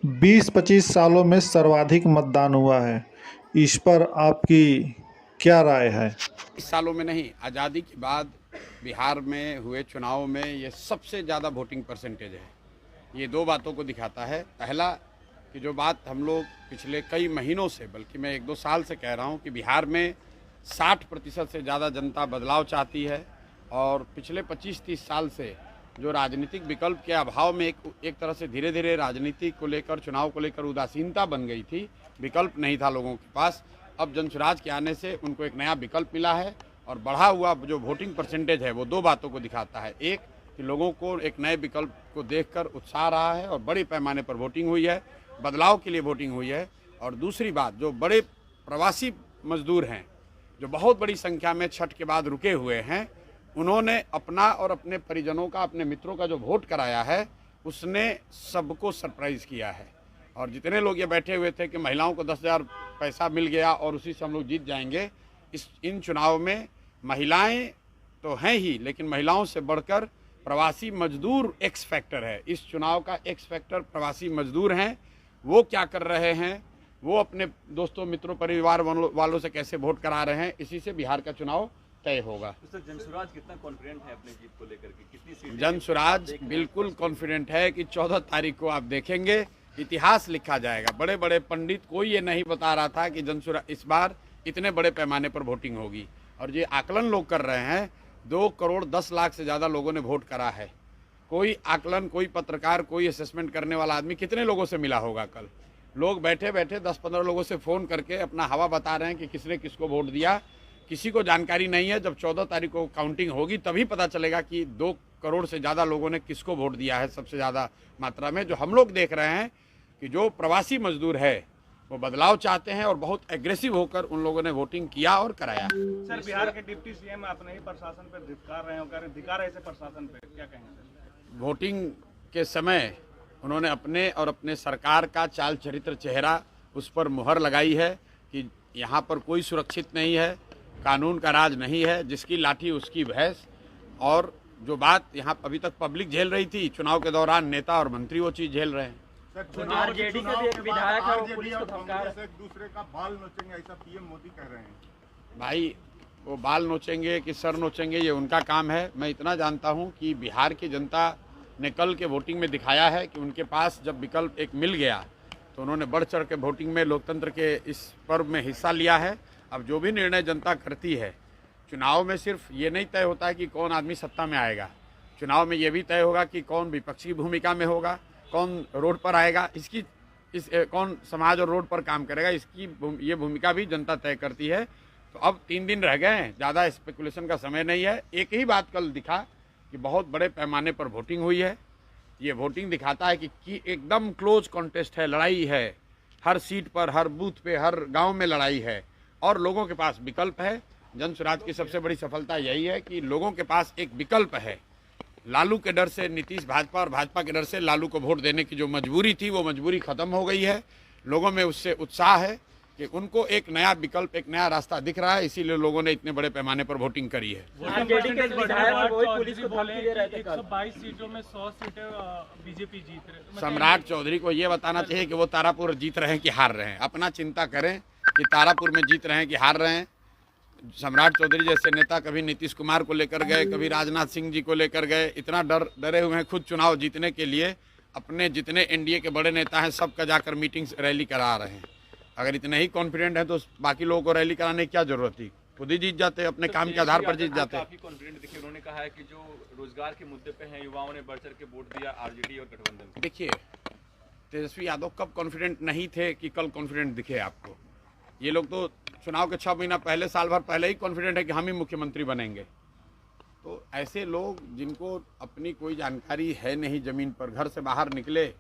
20-25 सालों में सर्वाधिक मतदान हुआ है। इस पर आपकी क्या राय है? इस सालों में नहीं, आज़ादी के बाद बिहार में हुए चुनाव में ये सबसे ज़्यादा वोटिंग परसेंटेज है। ये दो बातों को दिखाता है। पहला कि जो बात हम लोग पिछले कई महीनों से, बल्कि मैं 1-2 साल से कह रहा हूँ कि बिहार में 60% से ज़्यादा जनता बदलाव चाहती है और पिछले 25-30 साल से जो राजनीतिक विकल्प के अभाव में एक तरह से धीरे धीरे राजनीति को लेकर, चुनाव को लेकर उदासीनता बन गई थी, विकल्प नहीं था लोगों के पास। अब जनसुराज के आने से उनको एक नया विकल्प मिला है और बढ़ा हुआ जो वोटिंग परसेंटेज है वो दो बातों को दिखाता है। एक कि लोगों को एक नए विकल्प को देखकर उत्साह रहा है और बड़े पैमाने पर वोटिंग हुई है, बदलाव के लिए वोटिंग हुई है। और दूसरी बात, जो बड़े प्रवासी मजदूर हैं जो बहुत बड़ी संख्या में छठ के बाद रुके हुए हैं, उन्होंने अपना और अपने परिजनों का, अपने मित्रों का जो वोट कराया है उसने सबको सरप्राइज़ किया है। और जितने लोग ये बैठे हुए थे कि महिलाओं को 10,000 पैसा मिल गया और उसी से हम लोग जीत जाएंगे, इन चुनाव में महिलाएं तो हैं ही, लेकिन महिलाओं से बढ़कर प्रवासी मजदूर एक्स फैक्टर है। इस चुनाव का एक्स फैक्टर प्रवासी मजदूर हैं। वो क्या कर रहे हैं, वो अपने दोस्तों, मित्रों, परिवार वालों से कैसे वोट करा रहे हैं, इसी से बिहार का चुनाव तय होगा। तो जनसुराज कितना कॉन्फिडेंट है अपनी जीत को लेकर के? कितनी सीटें? जनसुराज बिल्कुल कॉन्फिडेंट है कि 14 तारीख को आप देखेंगे, इतिहास लिखा जाएगा। बड़े बड़े पंडित, कोई ये नहीं बता रहा था कि जनसुराज इस बार इतने बड़े पैमाने पर वोटिंग होगी। और ये आकलन लोग कर रहे हैं, 2 करोड़ 10 लाख से ज़्यादा लोगों ने वोट करा है। कोई आकलन, कोई पत्रकार, कोई असेसमेंट करने वाला आदमी कितने लोगों से मिला होगा? कल लोग बैठे बैठे 10-15 लोगों से फ़ोन करके अपना हवा बता रहे हैं कि किसने किसको वोट दिया। किसी को जानकारी नहीं है। जब 14 तारीख को काउंटिंग होगी तभी पता चलेगा कि 2 करोड़ से ज़्यादा लोगों ने किसको वोट दिया है सबसे ज़्यादा मात्रा में। जो हम लोग देख रहे हैं कि जो प्रवासी मजदूर है वो बदलाव चाहते हैं और बहुत एग्रेसिव होकर उन लोगों ने वोटिंग किया और कराया। सर, बिहार के डिप्टी सीएम अपने ही प्रशासन पर धिक्कार रहे हैं, धिक्कार है ऐसे प्रशासन पे, क्या कहेंगे? वोटिंग के समय उन्होंने अपने और अपने सरकार का चाल चरित्र, चेहरा, उस पर मुहर लगाई है कि यहाँ पर कोई सुरक्षित नहीं है, कानून का राज नहीं है, जिसकी लाठी उसकी भैंस। और जो बात यहाँ अभी तक पब्लिक झेल रही थी, चुनाव के दौरान नेता और मंत्री वो चीज़ झेल रहे हैं। आरजेडी का भी एक विधायक है, वो पुलिस को धमका रहा है, एक दूसरे का बाल नोचेंगे, ऐसा पीएम मोदी कह रहे हैं। भाई, वो बाल नोचेंगे कि सर नोचेंगे, ये उनका काम है। मैं इतना जानता हूँ कि बिहार की जनता ने कल के वोटिंग में दिखाया है कि उनके पास जब विकल्प एक मिल गया तो उन्होंने बढ़ चढ़ के वोटिंग में, लोकतंत्र के इस पर्व में हिस्सा लिया है। अब जो भी निर्णय जनता करती है, चुनाव में सिर्फ ये नहीं तय होता है कि कौन आदमी सत्ता में आएगा, चुनाव में ये भी तय होगा कि कौन विपक्षी भूमिका में होगा, कौन रोड पर आएगा, कौन समाज और रोड पर काम करेगा, ये भूमिका भी जनता तय करती है। तो अब 3 दिन रह गए हैं, ज़्यादा स्पेकुलेशन का समय नहीं है। एक ही बात कल दिखा कि बहुत बड़े पैमाने पर वोटिंग हुई है। ये वोटिंग दिखाता है कि एकदम क्लोज कॉन्टेस्ट है, लड़ाई है, हर सीट पर, हर बूथ पे, हर गांव में लड़ाई है और लोगों के पास विकल्प है। जनसुराज की सबसे बड़ी सफलता यही है कि लोगों के पास एक विकल्प है। लालू के डर से नीतीश भाजपा और भाजपा के डर से लालू को वोट देने की जो मजबूरी थी, वो मजबूरी खत्म हो गई है। लोगों में उससे उत्साह है कि उनको एक नया विकल्प, एक नया रास्ता दिख रहा है, इसीलिए लोगों ने इतने बड़े पैमाने पर वोटिंग करी है। 122 सीटों में 100 सीटें बीजेपी जीत रहे। सम्राट चौधरी को ये बताना चाहिए कि वो तारापुर जीत रहे हैं कि हार रहे हैं। अपना चिंता करें कि तारापुर में जीत रहे हैं कि हार रहे हैं। सम्राट चौधरी जैसे नेता कभी नीतीश कुमार को लेकर गए, कभी राजनाथ सिंह जी को लेकर गए, इतना डरे हुए हैं खुद चुनाव जीतने के लिए। अपने जितने एनडीए के बड़े नेता हैं सबका जाकर मीटिंग्स, रैली करा रहे हैं। अगर इतने ही कॉन्फिडेंट है तो बाकी लोगों को रैली कराने की क्या जरूरत थी? खुद ही जीत जाते, अपने काम के आधार पर जीत जाते। काफी कॉन्फिडेंट दिखे। उन्होंने कहा है कि जो रोजगार के मुद्दे पे हैं, युवाओं ने बढ़ चढ़ के वोट दिया आरजेडी और गठबंधन को। देखिए, तेजस्वी यादव कब कॉन्फिडेंट नहीं थे कि कल कॉन्फिडेंट दिखे आपको? ये लोग तो चुनाव के 6 महीना पहले, साल भर पहले ही कॉन्फिडेंट है कि हम ही मुख्यमंत्री बनेंगे। तो ऐसे लोग जिनको अपनी कोई जानकारी है नहीं, ज़मीन पर, घर से बाहर निकले,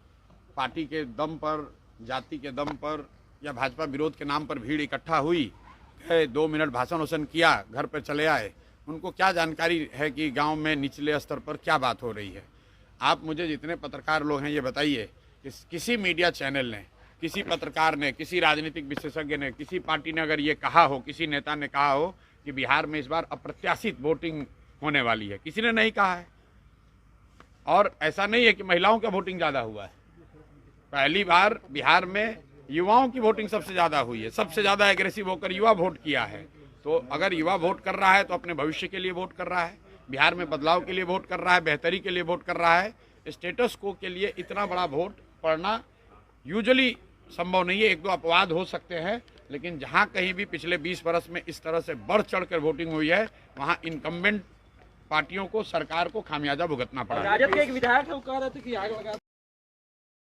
पार्टी के दम पर, जाति के दम पर या भाजपा विरोध के नाम पर भीड़ इकट्ठा हुई, गए 2 मिनट भाषण वाषण किया, घर पर चले आए। उनको क्या जानकारी है कि गांव में निचले स्तर पर क्या बात हो रही है? आप मुझे, जितने पत्रकार लोग हैं, ये बताइए कि किसी मीडिया चैनल ने, किसी पत्रकार ने, किसी राजनीतिक विशेषज्ञ ने, किसी पार्टी ने अगर ये कहा हो, किसी नेता ने कहा हो कि बिहार में इस बार अप्रत्याशित वोटिंग होने वाली है? किसी ने नहीं कहा है। और ऐसा नहीं है कि महिलाओं का वोटिंग ज़्यादा हुआ है। पहली बार बिहार में युवाओं की वोटिंग सबसे ज़्यादा हुई है, सबसे ज़्यादा एग्रेसिव होकर युवा वोट किया है। तो अगर युवा वोट कर रहा है तो अपने भविष्य के लिए वोट कर रहा है, बिहार में बदलाव के लिए वोट कर रहा है, बेहतरी के लिए वोट कर रहा है। स्टेटस को के लिए इतना बड़ा वोट पड़ना यूजुअली संभव नहीं है। एक दो अपवाद हो सकते हैं, लेकिन जहां कहीं भी पिछले 20 वर्ष में इस तरह से बढ़ चढ़कर वोटिंग हुई है, वहां इनकम्बेंट पार्टियों को, सरकार को खामियाजा भुगतना पड़ा है। राजद के एक विधायक है, वो कह रहे थे कि आग लगा